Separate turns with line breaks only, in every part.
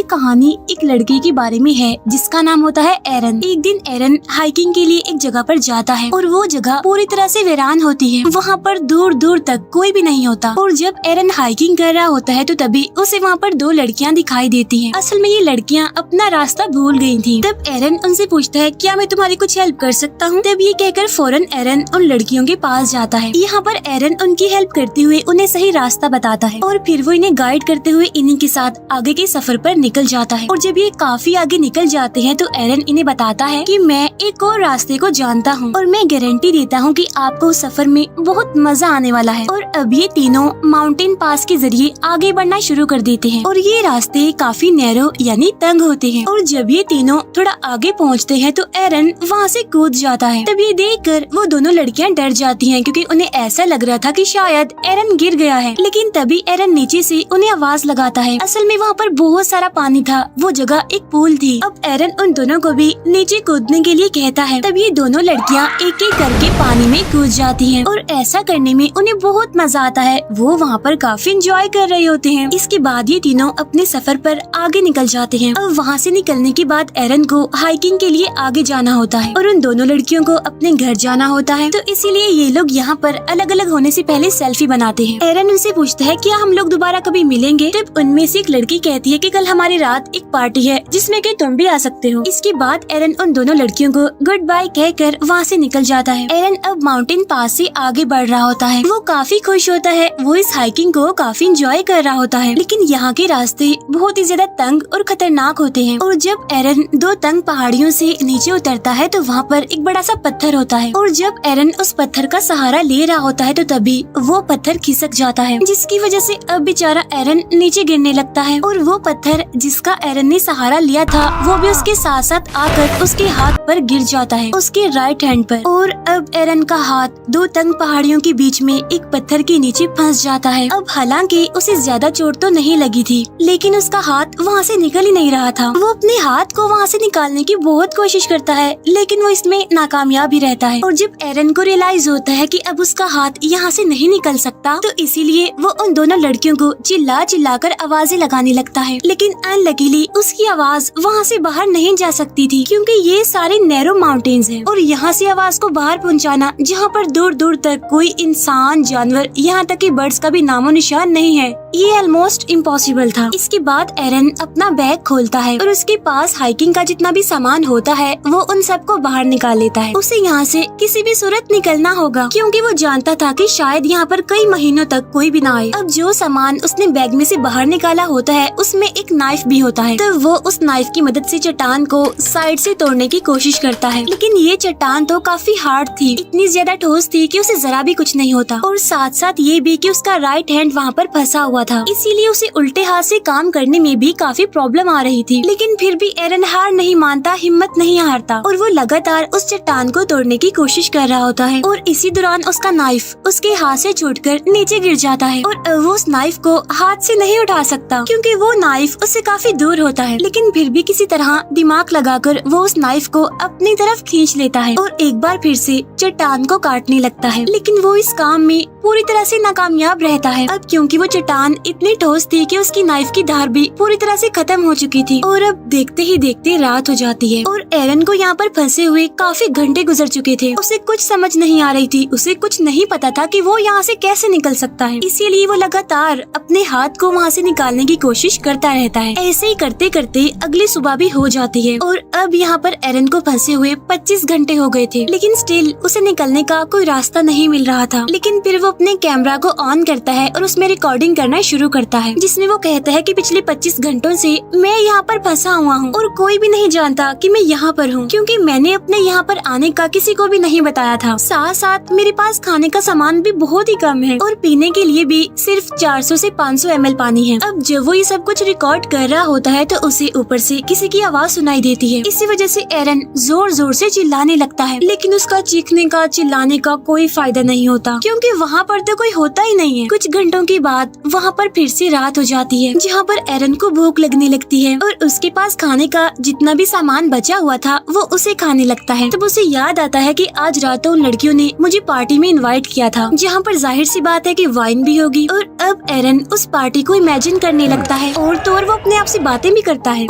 ये कहानी एक लड़के के बारे में है जिसका नाम होता है एरन। एक दिन एरन हाइकिंग के लिए एक जगह पर जाता है और वो जगह पूरी तरह से वीरान होती है। वहाँ पर दूर दूर तक कोई भी नहीं होता और जब एरन हाइकिंग कर रहा होता है तो तभी उसे वहाँ पर दो लड़कियाँ दिखाई देती हैं। असल में ये लड़कियाँ अपना रास्ता भूल गई थी। तब एरन उनसे पूछता है क्या मैं तुम्हारी कुछ हेल्प कर सकता हूँ। तब ये कहकर फौरन एरन उन लड़कियों के पास जाता है। यहाँ पर एरन उनकी हेल्प करते हुए उन्हें सही रास्ता बताता है और फिर वो इन्हें गाइड करते हुए इन्हीं के साथ आगे के सफर पर निकल जाता है। और जब ये काफी आगे निकल जाते हैं तो एरन इन्हें बताता है कि मैं एक और रास्ते को जानता हूँ और मैं गारंटी देता हूँ कि आपको सफर में बहुत मजा आने वाला है। और अब ये तीनों माउंटेन पास के जरिए आगे बढ़ना शुरू कर देते हैं और ये रास्ते काफी नैरो यानी तंग होते हैं। और जब ये तीनों थोड़ा आगे पहुँचते हैं तो एरन वहाँ से कूद जाता है। तब ये देखकर वो दोनों लड़कियाँ डर जाती हैं क्योंकि उन्हें ऐसा लग रहा था कि शायद एरन गिर गया है। लेकिन तभी एरन नीचे से उन्हें आवाज लगाता है। असल में वहाँ पर बहुत सारा पानी था, वो जगह एक पूल थी। अब एरन उन दोनों को भी नीचे कूदने के लिए कहता है। तब ये दोनों लड़कियाँ एक एक करके पानी में कूद जाती हैं और ऐसा करने में उन्हें बहुत मजा आता है। वो वहाँ पर काफी एंजॉय कर रहे होते हैं। इसके बाद ये तीनों अपने सफर पर आगे निकल जाते हैं। अब वहाँ से निकलने के बाद एरन को हाइकिंग के लिए आगे जाना होता है और उन दोनों लड़कियों को अपने घर जाना होता है। तो इसीलिए ये लोग यहाँ पर अलग अलग होने से पहले सेल्फी बनाते हैं। एरन उनसे पूछता है क्या हम लोग दोबारा कभी मिलेंगे। तब उनमें से एक लड़की कहती है कि कल हमारी रात एक पार्टी है जिसमें कि तुम भी आ सकते हो। इसके बाद एरन उन दोनों लड़कियों को गुड बाय कहकर वहाँ से निकल जाता है। एरन अब माउंटेन पास से आगे बढ़ रहा होता है। वो काफी खुश होता है, वो इस हाइकिंग को काफी एंजॉय कर रहा होता है। लेकिन यहाँ के रास्ते बहुत ही ज्यादा तंग और खतरनाक होते हैं। और जब एरन दो तंग पहाड़ियों से नीचे उतरता है तो वहाँ पर एक बड़ा सा पत्थर होता है और जब एरन उस पत्थर का सहारा ले रहा होता है तो तभी वो पत्थर खिसक जाता है, जिसकी वजह से अब बेचारा एरन नीचे गिरने लगता है। और वो पत्थर जिसका एरन ने सहारा लिया था वो भी उसके साथ साथ आकर उसके हाथ पर गिर जाता है, उसके राइट हैंड पर। और अब एरन का हाथ दो तंग पहाड़ियों के बीच में एक पत्थर के नीचे फंस जाता है। अब हालांकि उसे ज्यादा चोट तो नहीं लगी थी लेकिन उसका हाथ वहाँ से निकल ही नहीं रहा था। वो अपने हाथ को वहाँ से निकालने की बहुत कोशिश करता है लेकिन वो इसमें नाकामयाब ही रहता है। और जब एरन को रियलाइज होता है कि अब उसका हाथ यहाँ से नहीं निकल सकता तो इसीलिए वो उन दोनों लड़कियों को चिल्ला चिल्ला कर आवाजें लगाने लगता है। लेकिन अनलकीली उसकी आवाज वहाँ से बाहर नहीं जा सकती थी क्योंकि ये सारे नैरो माउंटेन्स हैं और यहाँ से आवाज को बाहर पहुँचाना जहाँ पर दूर दूर तक कोई इंसान, जानवर, यहाँ तक कि बर्ड्स का भी नामो निशान नहीं है, ये ऑलमोस्ट इम्पॉसिबल था। इसके बाद एरन अपना बैग खोलता है और उसके पास हाइकिंग का जितना भी सामान होता है वो उन सबको बाहर निकाल लेता है। उसे यहाँ से किसी भी सूरत निकलना होगा क्योंकि वो जानता था कि शायद यहाँ पर कई महीनों तक कोई भी ना आए। अब जो सामान उसने बैग में से बाहर निकाला होता है उसमें एक नाइफ भी होता है। तो वो उस नाइफ की मदद से चट्टान को साइड से तोड़ने की कोशिश करता है लेकिन ये चट्टान तो काफी हार्ड थी, इतनी ज्यादा ठोस थी कि उसे जरा भी कुछ नहीं होता। और साथ साथ ये भी कि उसका राइट हैंड वहाँ पर फंसा हुआ था, इसीलिए उसे उल्टे हाथ से काम करने में भी काफी प्रॉब्लम आ रही थी। लेकिन फिर भी एरन हार नहीं मानता, हिम्मत नहीं हारता और वो लगातार उस चट्टान को तोड़ने की कोशिश कर रहा होता है। और इसी दौरान उसका नाइफ उसके हाथ से छूटकर नीचे गिर जाता है और वो उस नाइफ को हाथ से नहीं उठा सकता क्योंकि वो नाइफ उससे काफी दूर होता है। लेकिन फिर भी किसी तरह दिमाग लगाकर वो उस नाइफ को अपनी तरफ खींच लेता है और एक बार फिर से चट्टान को काटने लगता है। लेकिन वो इस काम में पूरी तरह से नाकामयाब रहता है। अब क्योंकि वो चट्टान इतनी ठोस थी कि उसकी नाइफ की धार भी पूरी तरह से खत्म हो चुकी थी। और अब देखते ही देखते रात हो जाती है और एरन को यहाँ पर फंसे हुए काफी घंटे गुजर चुके थे। उसे कुछ समझ नहीं आ रही थी, उसे कुछ नहीं पता था कि वो यहाँ से कैसे निकल सकता है। इसीलिए वो लगातार अपने हाथ को वहाँ से निकालने की कोशिश करता रहता है। ऐसे ही करते करते अगली सुबह भी हो जाती है और अब यहाँ पर एरन को फंसे हुए 25 घंटे हो गए थे लेकिन स्टिल उसे निकलने का कोई रास्ता नहीं मिल रहा था। लेकिन फिर वो अपने कैमरा को ऑन करता है और उसमें रिकॉर्डिंग करना शुरू करता है जिसमें वो कहता है कि पिछले 25 घंटों से मैं यहाँ पर फंसा हुआ हूँ और कोई भी नहीं जानता कि मैं यहाँ पर हूँ क्योंकि मैंने अपने यहाँ पर आने का किसी को भी नहीं बताया था। साथ साथ मेरे पास खाने का सामान भी बहुत ही कम है और पीने के लिए भी सिर्फ 400 से 500 ml पानी है। अब जब वो ये सब कुछ रिकॉर्ड कर रहा होता है तो उसे ऊपर से किसी की आवाज सुनाई देती है। इसी वजह से एरन जोर जोर से चिल्लाने लगता है लेकिन उसका चीखने का चिल्लाने का कोई फायदा नहीं होता क्योंकि वहाँ वहाँ पर तो कोई होता ही नहीं है। कुछ घंटों के बाद वहाँ पर फिर से रात हो जाती है, जहाँ पर एरन को भूख लगने लगती है और उसके पास खाने का जितना भी सामान बचा हुआ था वो उसे खाने लगता है। तब उसे याद आता है कि आज रात उन लड़कियों ने मुझे पार्टी में इनवाइट किया था, जहाँ पर जाहिर सी बात है कि वाइन भी होगी। और अब एरन उस पार्टी को इमेजिन करने लगता है और तो और वो अपने आप से बातें भी करता है।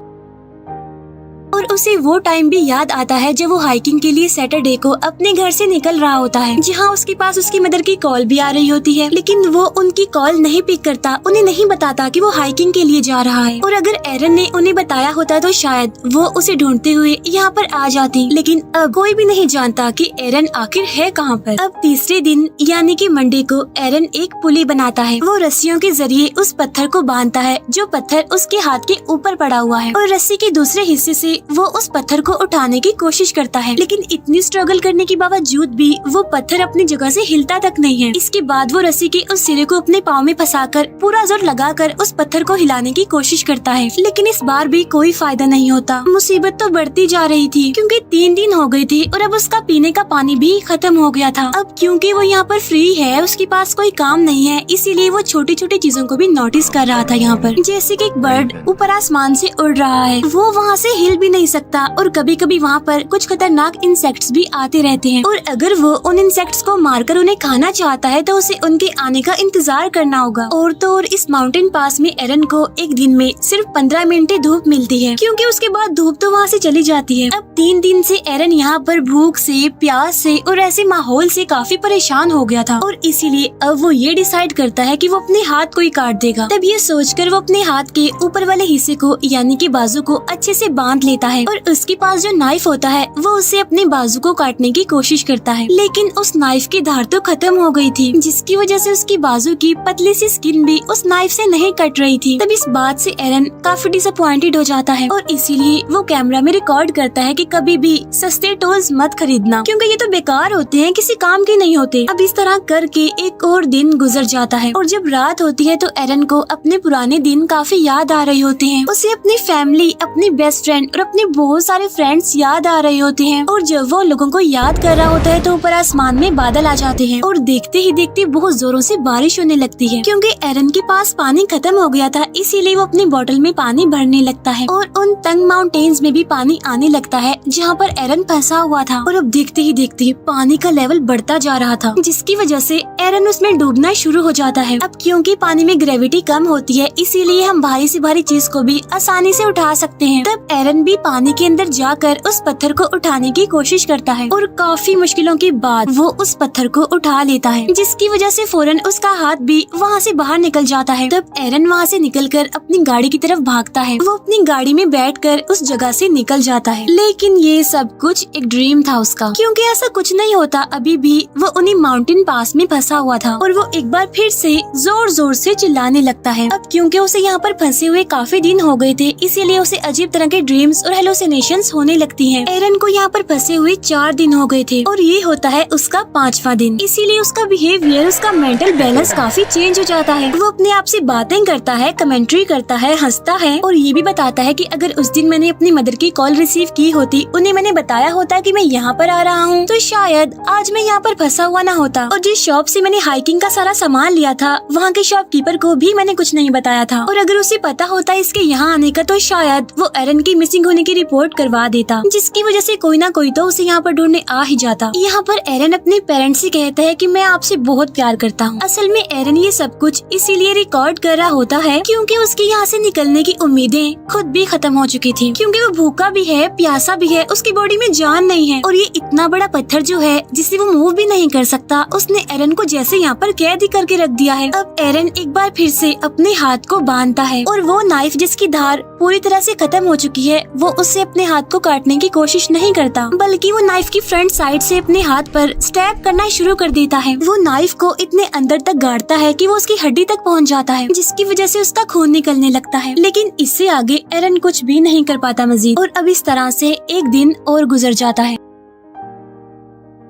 और उसे वो टाइम भी याद आता है जब वो हाइकिंग के लिए सैटरडे को अपने घर से निकल रहा होता है, जहाँ उसके पास उसकी मदर की कॉल भी आ रही होती है, लेकिन वो उनकी कॉल नहीं पिक करता, उन्हें नहीं बताता कि वो हाइकिंग के लिए जा रहा है। और अगर एरन ने उन्हें बताया होता तो शायद वो उसे ढूंढते हुए यहाँ पर आ जाती, लेकिन अब कोई भी नहीं जानता कि एरन आखिर है कहाँ पर। अब तीसरे दिन यानी कि मंडे को एरन एक पुली बनाता है। वो रस्सियों के जरिए उस पत्थर को बांधता है जो पत्थर उसके हाथ के ऊपर पड़ा हुआ है, और रस्सी के दूसरे हिस्से से वो उस पत्थर को उठाने की कोशिश करता है, लेकिन इतनी स्ट्रगल करने के बावजूद भी वो पत्थर अपनी जगह से हिलता तक नहीं है। इसके बाद वो रस्सी के उस सिरे को अपने पाँव में फंसाकर पूरा जोर लगाकर उस पत्थर को हिलाने की कोशिश करता है, लेकिन इस बार भी कोई फायदा नहीं होता। मुसीबत तो बढ़ती जा रही थी क्योंकि 3 दिन हो गए थे और अब उसका पीने का पानी भी खत्म हो गया था। अब क्योंकि वो यहाँ पर फ्री है, उसके पास कोई काम नहीं है, इसीलिए वो छोटी छोटी चीजों को भी नोटिस कर रहा था यहाँ पर, जैसे कि एक बर्ड ऊपर आसमान से उड़ रहा है, वो वहाँ से हिल भी नहीं सकता और कभी कभी वहाँ पर कुछ खतरनाक इंसेक्ट्स भी आते रहते हैं, और अगर वो उन इंसेक्ट्स को मारकर उन्हें खाना चाहता है तो उसे उनके आने का इंतजार करना होगा। और तो और इस माउंटेन पास में एरन को एक दिन में सिर्फ 15 मिनट धूप मिलती है, क्योंकि उसके बाद धूप तो वहाँ से चली जाती है। अब 3 दिन से एरन यहाँ पर भूख से, प्यास से और ऐसे माहौल से काफी परेशान हो गया था, और इसीलिए अब वो ये डिसाइड करता है कि वो अपने हाथ को ही काट देगा। तब ये सोचकर वो अपने हाथ के ऊपर वाले हिस्से को यानी कि बाजू को अच्छे से बांध लेता है, और उसके पास जो नाइफ होता है वो उसे अपने बाजू को काटने की कोशिश करता है, लेकिन उस नाइफ की धार तो खत्म हो गई थी, जिसकी वजह से उसकी बाजू की पतली सी स्किन भी उस नाइफ से नहीं कट रही थी। तब इस बात से एरन काफी डिसअपॉइंटेड हो जाता है, और इसीलिए वो कैमरा में रिकॉर्ड करता है कि कभी भी सस्ते टूल्स मत खरीदना, क्योंकि ये तो बेकार होते हैं, किसी काम के नहीं होते। अब इस तरह करके एक और दिन गुजर जाता है, और जब रात होती है तो एरन को अपने पुराने दिन काफी याद आ रहे होते हैं। उसे अपनी फैमिली, अपनी बेस्ट फ्रेंड और अपने बहुत सारे फ्रेंड्स याद आ रहे होते हैं, और जब वो लोगों को याद कर रहा होता है तो ऊपर आसमान में बादल आ जाते हैं, और देखते ही देखते बहुत जोरों से बारिश होने लगती है। क्योंकि एरन के पास पानी खत्म हो गया था, इसीलिए वो अपनी बोतल में पानी भरने लगता है, और उन तंग माउंटेन्स में भी पानी आने लगता है जहाँ पर एरन फंसा हुआ था। और अब देखते ही देखते पानी का लेवल बढ़ता जा रहा था, जिसकी वजह से एरन उसमें डूबना शुरू हो जाता है। अब क्योंकि पानी में ग्रेविटी कम होती है, इसीलिए हम भारी से भारी चीज को भी आसानी से उठा सकते हैं। तब एरन भी पानी के अंदर जाकर उस पत्थर को उठाने की कोशिश करता है, और काफी मुश्किलों के बाद वो उस पत्थर को उठा लेता है, जिसकी वजह से फौरन उसका हाथ भी वहाँ से बाहर निकल जाता है। तब एरन वहाँ से निकलकर अपनी गाड़ी की तरफ भागता है। वो अपनी गाड़ी में बैठकर उस जगह से निकल जाता है, लेकिन ये सब कुछ एक ड्रीम था उसका, क्योंकि ऐसा कुछ नहीं होता। अभी भी वो उन्हीं माउंटेन पास में फंसा हुआ था, और वो एक बार फिर से जोर जोर से चिल्लाने लगता है। अब क्योंकि उसे यहाँ पर फंसे हुए काफी दिन हो गए थे, इसीलिए उसे अजीब तरह के ड्रीम्स और हेलुसिनेशंस होने लगती हैं। एरन को यहाँ पर फंसे हुए 4 दिन हो गए थे, और ये होता है उसका 5वां दिन, इसीलिए उसका बिहेवियर, उसका मेंटल बैलेंस काफी चेंज हो जाता है। वो अपने आप से बातें करता है, कमेंट्री करता है, हंसता है, और ये भी बताता है कि अगर उस दिन मैंने अपनी मदर की कॉल रिसीव की होती, उन्हें मैंने बताया होता कि मैं यहाँ पर आ रहा हूँ, तो शायद आज मैं यहाँ पर फंसा हुआ ना होता। और जिस शॉप से मैंने हाइकिंग का सारा सामान लिया था, वहाँ के शॉपकीपर को भी मैंने कुछ नहीं बताया था, और अगर उसे पता होता इसके यहाँ आने का, तो शायद वो एरन की मिसिंग होने की रिपोर्ट करवा देता, जिसकी वजह से कोई ना कोई तो उसे यहाँ पर ढूंढने आ ही जाता। यहाँ पर एरन अपने पेरेंट्स से कहता है कि मैं आपसे बहुत प्यार करता हूँ। असल में एरन ये सब कुछ इसीलिए रिकॉर्ड कर रहा होता है क्योंकि उसकी यहाँ से निकलने की उम्मीदें खुद भी खत्म हो चुकी थी, क्योंकि वो भूखा भी है, प्यासा भी है, उसकी बॉडी में जान नहीं है, और ये इतना बड़ा पत्थर जो है जिसे वो मूव भी नहीं कर सकता, उसने एरन को जैसे यहाँ पर कैद ही करके रख दिया है। अब एरन एक बार फिर से अपने हाथ को बांधता है, और वो नाइफ जिसकी धार पूरी तरह से खत्म हो चुकी है, वो उससे अपने हाथ को काटने की कोशिश नहीं करता, बल्कि वो नाइफ की फ्रंट साइड से अपने हाथ पर स्टैब करना शुरू कर देता है। वो नाइफ को इतने अंदर तक गाड़ता है कि वो उसकी हड्डी तक पहुंच जाता है, जिसकी वजह से उसका खून निकलने लगता है, लेकिन इससे आगे एरन कुछ भी नहीं कर पाता मजीद। और अब इस तरह से एक दिन और गुजर जाता है।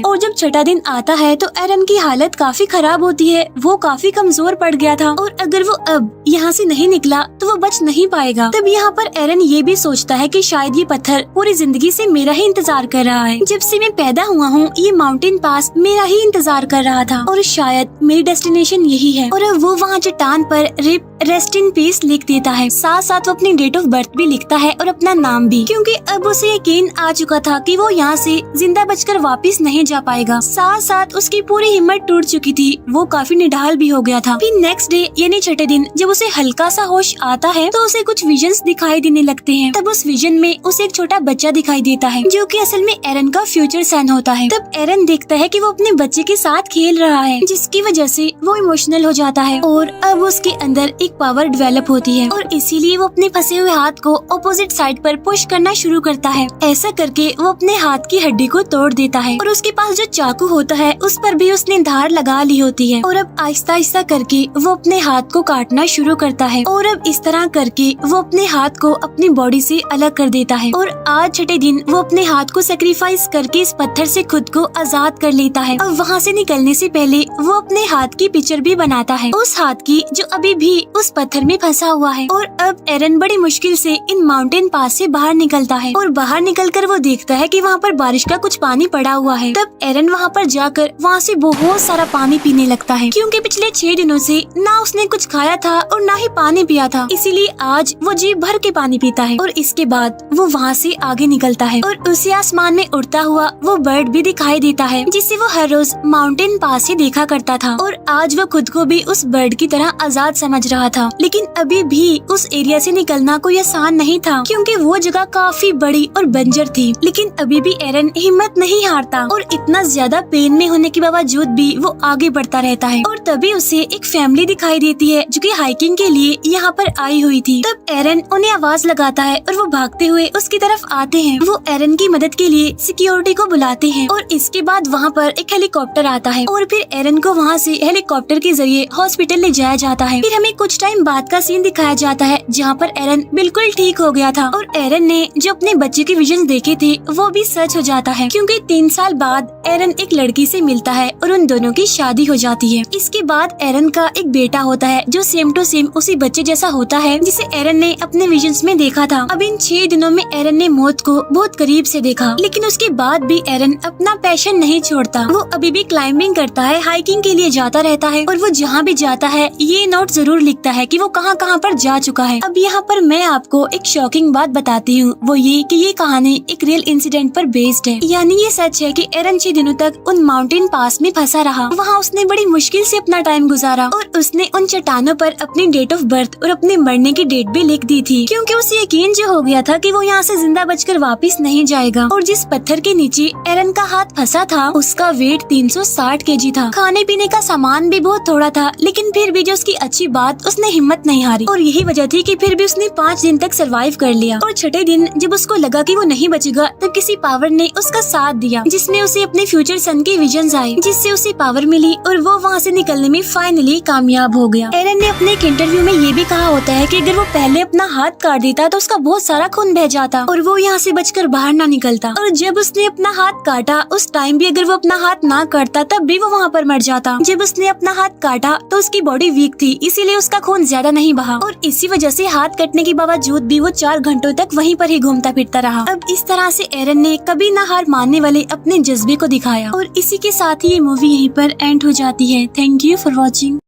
और जब छठा दिन आता है तो एरन की हालत काफी खराब होती है। वो काफी कमजोर पड़ गया था और अगर वो अब यहाँ से नहीं निकला तो वो बच नहीं पाएगा। तब यहाँ पर एरन ये भी सोचता है कि शायद ये पत्थर पूरी जिंदगी से मेरा ही इंतजार कर रहा है। जब से मैं पैदा हुआ हूँ ये माउंटेन पास मेरा ही इंतजार कर रहा था और शायद मेरी डेस्टिनेशन यही है। और अब वो वहाँ चट्टान पर रिप रेस्ट इन पीस लिख देता है। साथ साथ वो अपनी डेट ऑफ बर्थ भी लिखता है और अपना नाम भी, क्योंकि अब उसे यकीन आ चुका था कि वो यहाँ से जिंदा बचकर वापस नहीं जा पाएगा। साथ साथ उसकी पूरी हिम्मत टूट चुकी थी। वो काफी निढाल भी हो गया था। फिर नेक्स्ट डे यानी छठे दिन जब उसे हल्का सा होश आता है तो उसे कुछ विजन्स दिखाई देने लगते हैं। तब उस विजन में उसे एक छोटा बच्चा दिखाई देता है जो कि असल में एरन का फ्यूचर सन होता है। तब एरन देखता है कि वो अपने बच्चे के साथ खेल रहा है, जिसकी वजह से वो इमोशनल हो जाता है और अब उसके अंदर एक पावर डेवलप होती है और इसीलिए वो अपने फंसे हुए हाथ को ऑपोजिट साइड पर पुश करना शुरू करता है। ऐसा करके वो अपने हाथ की हड्डी को तोड़ देता है और उसके पास जो चाकू होता है उस पर भी उसने धार लगा ली होती है और अब आहिस्ता आहिस्ता करके वो अपने हाथ को काटना शुरू करता है और अब इस तरह करके वो अपने हाथ को अपनी बॉडी से अलग कर देता है। और आज छठे दिन वो अपने हाथ को सेक्रीफाइस करके इस पत्थर से खुद को आजाद कर लेता है। अब वहाँ से निकलने से पहले वो अपने हाथ की पिक्चर भी बनाता है, उस हाथ की जो अभी भी उस पत्थर में फंसा हुआ है। और अब एरन बड़ी मुश्किल से इन माउंटेन पास से बाहर निकलता है और बाहर निकलकर वो देखता है कि वहाँ पर बारिश का कुछ पानी पड़ा हुआ है। तब एरन वहाँ पर जाकर वहाँ से बहुत सारा पानी पीने लगता है, क्योंकि पिछले 6 दिनों से ना उसने कुछ खाया था और ना ही पानी पिया था, इसीलिए आज वो जी भर के पानी पीता है। और इसके बाद वो वहाँ से आगे निकलता है और उसे आसमान में उड़ता हुआ वो बर्ड भी दिखाई देता है, जिसे वो हर रोज माउंटेन पास ही देखा करता था। और आज वो खुद को भी उस बर्ड की तरह आजाद समझ रहा था। लेकिन अभी भी उस एरिया से निकलना कोई आसान नहीं था, क्योंकि वो जगह काफी बड़ी और बंजर थी। लेकिन अभी भी एरन हिम्मत नहीं हारता और इतना ज्यादा पेन में होने के बावजूद भी वो आगे बढ़ता रहता है। और तभी उसे एक फैमिली दिखाई देती है जो कि हाइकिंग के लिए यहाँ पर आई हुई थी। तब एरन उन्हें आवाज लगाता है और वो भागते हुए उसकी तरफ आते हैं। वो एरन की मदद के लिए सिक्योरिटी को बुलाते हैं और इसके बाद वहाँ पर एक हेलीकॉप्टर आता है और फिर एरन को वहाँ से हेलीकॉप्टर के जरिए हॉस्पिटल ले जाया जाता है। फिर हमें कुछ टाइम बाद का सीन दिखाया जाता है जहाँ पर एरन बिल्कुल ठीक हो गया था और एरन ने जो अपने बच्चे के विजन देखे थे वो भी सच हो जाता है, क्योंकि 3 साल बाद एरन एक लड़की से मिलता है और उन दोनों की शादी हो जाती है। इसके बाद एरन का एक बेटा होता है जो सेम टू सेम उसी बच्चे जैसा होता है जिसे एरन ने अपने विजन्स में देखा था। अब इन 6 दिनों में एरन ने मौत को बहुत करीब से देखा, लेकिन उसके बाद भी एरन अपना पैशन नहीं छोड़ता। वो अभी भी क्लाइंबिंग करता है, हाइकिंग के लिए जाता रहता है और वो जहाँ भी जाता है ये नोट जरूर लिखता है कि वो कहाँ कहाँ पर जा चुका है। अब यहाँ पर मैं आपको एक शॉकिंग बात बताती हूँ, वो ये कि ये कहानी एक रियल इंसिडेंट पर बेस्ड है। यानी ये सच है कि एरन 6 दिनों तक उन माउंटेन पास में फंसा रहा। वहाँ उसने बड़ी मुश्किल से अपना टाइम गुजारा और उसने उन चट्टानों पर अपनी डेट ऑफ बर्थ और अपने मरने की डेट भी लिख दी थी, क्योंकि उसे यकीन जो हो गया था कि वो यहाँ से जिंदा बचकर वापस नहीं जाएगा। और जिस पत्थर के नीचे एरन का हाथ फंसा था उसका वेट 360 kg था। खाने पीने का सामान भी बहुत थोड़ा था, लेकिन फिर भी जो उसकी अच्छी बात उसने हिम्मत नहीं हारी और यही वजह थी कि फिर भी उसने 5 दिन तक सरवाइव कर लिया। और छठे दिन जब उसको लगा कि वो नहीं बचेगा तब किसी पावर ने उसका साथ दिया, जिसमें उसे अपने फ्यूचर सन के विजन्स आए, जिससे उसे पावर मिली और वो वहाँ से निकलने में फाइनली कामयाब हो गया। एरन ने अपने एक इंटरव्यू में ये भी कहा होता है कि अगर वो पहले अपना हाथ काट देता तो उसका बहुत सारा खून बह जाता और वो यहाँ से बचकर बाहर ना निकलता। और जब उसने अपना हाथ काटा उस टाइम भी अगर वो अपना हाथ ना काटता तब भी वो वहाँ पर मर जाता। जब उसने अपना हाथ काटा तो उसकी बॉडी वीक थी, इसीलिए उसका खून ज्यादा नहीं बहा और इसी वजह से हाथ कटने के बावजूद भी वो 4 घंटों तक वहीं पर ही घूमता फिरता रहा। अब इस तरह से एरन ने कभी ना हार मानने वाले अपने जज्बे को दिखाया और इसी के साथ ही ये मूवी यहीं पर एंड हो जाती है। Thank you for watching.